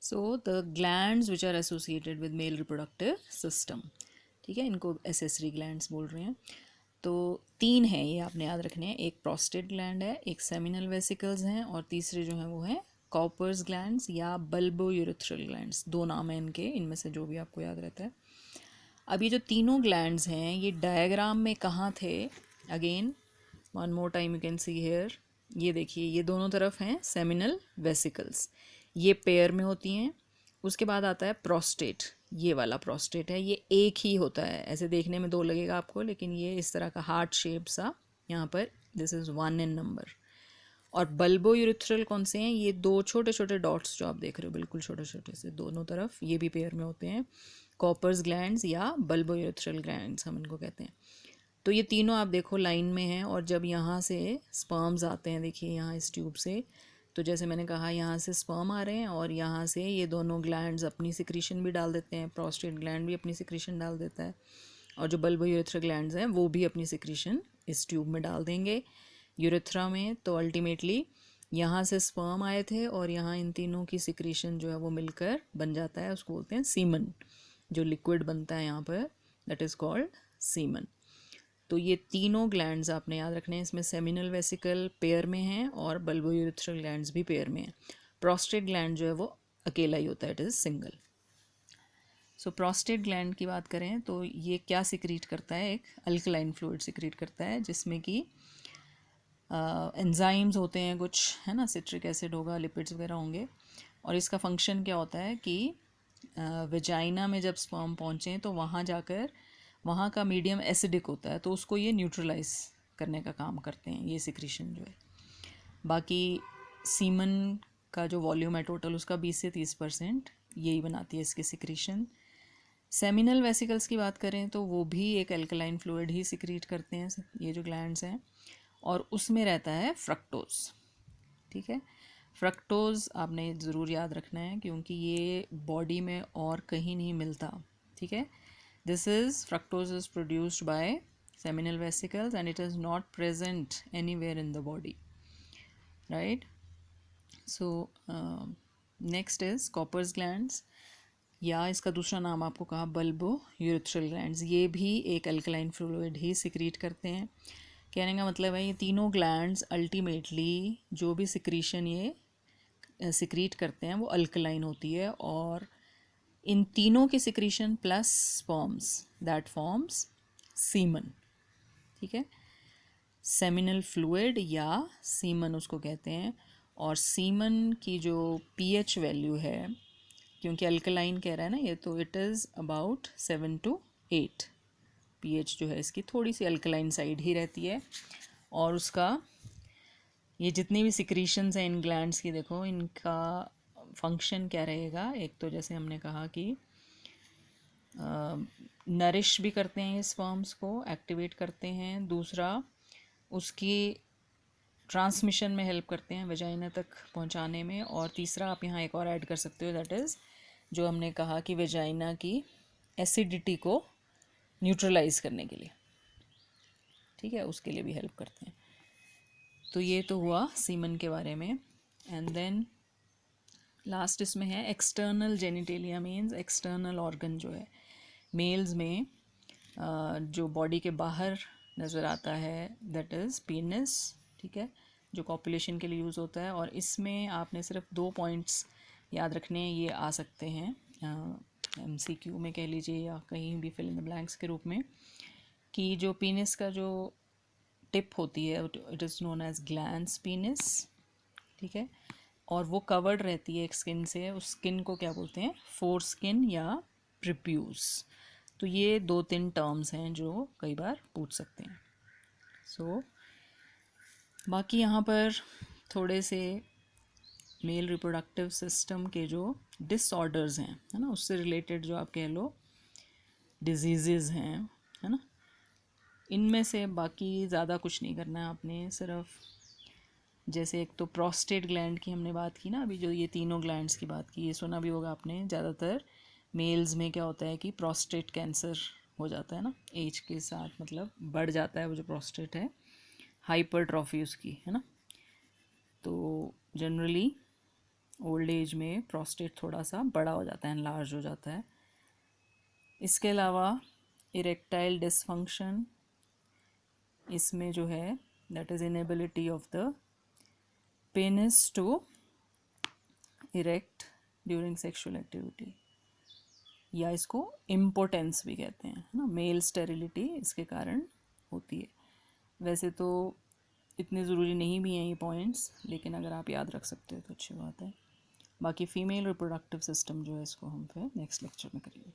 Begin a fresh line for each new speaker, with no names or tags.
So the glands which are associated with male reproductive system, ठीक है, इनको accessory glands बोल रहे हैं। तो तीन हैं ये आपने याद रखने हैं, एक प्रोस्टेट ग्लैंड है, एक सेमिनल वेसिकल्स हैं, और तीसरे जो हैं वो हैं कॉपर्स ग्लैंड्स या बल्बो यूरेथ्रल ग्लैंड्स। दो नाम हैं इनके, इनमें से जो भी आपको याद रहता है। अब ये जो तीनों ग्लैंड्स हैं ये डायग्राम में कहाँ थे, again one more time you can see here, ये देखिए ये दोनों तरफ हैं सेमिनल वेसिकल्स, ये पेयर में होती हैं। उसके बाद आता है प्रोस्टेट, ये वाला प्रोस्टेट है, ये एक ही होता है, ऐसे देखने में दो लगेगा आपको, लेकिन ये इस तरह का हार्ट शेप सा यहाँ पर, दिस इज़ 1 इन नंबर। और बल्बो यूरिथ्रल कौन से हैं, ये दो छोटे छोटे डॉट्स जो आप देख रहे हो बिल्कुल छोटे छोटे से दोनों तरफ, ये भी पेयर में होते हैं, कॉपर्स ग्लैंड्स या बल्बो यूरिथ्रल ग्लैंड्स हम इनको कहते हैं। तो ये तीनों आप देखो लाइन में हैं, और जब यहाँ से स्पर्म्स आते हैं, देखिए यहाँ इस ट्यूब से, तो जैसे मैंने कहा यहाँ से स्पर्म आ रहे हैं और यहाँ से ये दोनों ग्लैंड्स अपनी सिक्रीशन भी डाल देते हैं, प्रोस्टेट ग्लैंड भी अपनी सिक्रीशन डाल देता है, और जो बल्बो यूरेथ्रा ग्लैंड्स हैं वो भी अपनी सिक्रीशन इस ट्यूब में डाल देंगे यूरेथ्रा में। तो अल्टीमेटली यहाँ से स्पर्म आए थे और यहाँ इन तीनों की सिक्रीशन जो है वो मिलकर बन जाता है, उसको बोलते हैं सीमन, जो लिक्विड बनता है यहाँ पर, दैट इज़ कॉल्ड सीमन। तो ये तीनों ग्लैंड्स आपने याद रखने हैं, इसमें सेमिनल वेसिकल पेयर में हैं और बल्बो यूरेथ्रल ग्लैंड्स भी पेयर में हैं। प्रोस्टेट ग्लैंड जो है वो अकेला ही होता है, it is single. So prostate gland की बात करें तो ये क्या सिक्रीट करता है, एक अल्कलाइन फ्लूइड सिक्रीट करता है, जिसमें कि एंजाइम्स होते हैं कुछ, है ना, सिट्रिक एसिड होगा, लिपिड्स वगैरह होंगे। और इसका फंक्शन क्या होता है कि वेजाइना में जब स्पर्म पहुँचें तो वहाँ जाकर वहाँ का मीडियम एसिडिक होता है, तो उसको ये न्यूट्रलाइज करने का काम करते हैं ये सिक्रीशन जो है। बाकी सीमन का जो वॉल्यूम है टोटल उसका 20 से 30% यही बनाती है इसकी सिक्रीशन। सेमिनल वेसिकल्स की बात करें तो वो भी एक एल्कलाइन फ्लूइड ही सिक्रीट करते हैं ये जो ग्लैंड्स हैं, और उसमें रहता है फ्रक्टोज, ठीक है। फ्रक्टोज आपने ज़रूर याद रखना है क्योंकि ये बॉडी में और कहीं नहीं मिलता, ठीक है। This is fructose is produced by seminal vesicles and it is not present anywhere in the body, right? So next is Copper's glands, या इसका दूसरा नाम आपको कहा बल्बो यूरेथ्रल ग्लैंड्स, ये भी एक अल्कलाइन फ्लूइड ही सिक्रीट करते हैं। कहने का मतलब है ये तीनों ग्लैंड्स अल्टीमेटली जो भी सिक्रीशन ये सिक्रीट करते हैं वो अल्कलाइन होती है, और इन तीनों की secretion plus sperms that forms semen, ठीक है। सेमिनल फ्लूइड या सीमन उसको कहते हैं। और सीमन की जो पीएच वैल्यू है, क्योंकि अल्कलाइन कह रहा है ना ये, तो it is about 7 to 8, pH जो है इसकी थोड़ी सी अल्कलाइन साइड ही रहती है। और उसका ये जितनी भी सिक्रीशंस हैं इन ग्लैंड्स की, देखो इनका फंक्शन क्या रहेगा, एक तो जैसे हमने कहा कि नरिश भी करते हैं ये स्पर्म्स को, एक्टिवेट करते हैं, दूसरा उसकी ट्रांसमिशन में हेल्प करते हैं वेजाइना तक पहुंचाने में, और तीसरा आप यहाँ एक और ऐड कर सकते हो, दैट इज़ जो हमने कहा कि वेजाइना की एसिडिटी को न्यूट्रलाइज करने के लिए, ठीक है, उसके लिए भी हेल्प करते हैं। तो ये तो हुआ सीमन के बारे में। एंड देन लास्ट इसमें है external genitalia, means external organ जो है मेल्स में जो बॉडी के बाहर नज़र आता है, दैट इज़ पीनिस, ठीक है, जो कॉपुलेशन के लिए यूज़ होता है। और इसमें आपने सिर्फ 2 पॉइंट्स याद रखने, ये आ सकते हैं MCQ में कह लीजिए या कहीं भी फिल इन द ब्लैंक्स के रूप में, कि जो पीनिस का जो टिप होती है it is known as glans penis, ठीक है, और वो कवर्ड रहती है एक स्किन से, उस स्किन को क्या बोलते हैं, फोर स्किन या प्रिप्यूस। तो ये 2-3 टर्म्स हैं जो कई बार पूछ सकते हैं। सो बाकी यहाँ पर थोड़े से मेल रिप्रोडक्टिव सिस्टम के जो डिसऑर्डर्स हैं, है ना, उससे रिलेटेड जो आप कह लो डिजीज़ हैं, है ना, इनमें से बाकी ज़्यादा कुछ नहीं करना है आपने, सिर्फ जैसे एक तो प्रोस्टेट ग्लैंड की हमने बात की ना अभी, जो ये तीनों ग्लैंड्स की बात की, ये सुना भी होगा आपने, ज़्यादातर मेल्स में क्या होता है कि प्रोस्टेट कैंसर हो जाता है ना एज के साथ, मतलब बढ़ जाता है वो जो प्रोस्टेट है, हाइपरट्रॉफी उसकी, है ना। तो जनरली ओल्ड एज में प्रोस्टेट थोड़ा सा बड़ा हो जाता है, एनलार्ज हो जाता है। इसके अलावा इरेक्टाइल डिसफंक्शन, इसमें जो है that is inability of the penis to erect during sexual activity, या इसको इम्पोटेंस भी कहते हैं, है ना। मेल स्टेरिलिटी इसके कारण होती है। वैसे तो इतने ज़रूरी नहीं भी हैं ये पॉइंट्स, लेकिन अगर आप याद रख सकते हो तो अच्छी बात है। बाकी फ़ीमेल रिप्रोडक्टिव सिस्टम जो है इसको हम फिर नेक्स्ट लेक्चर में करेंगे।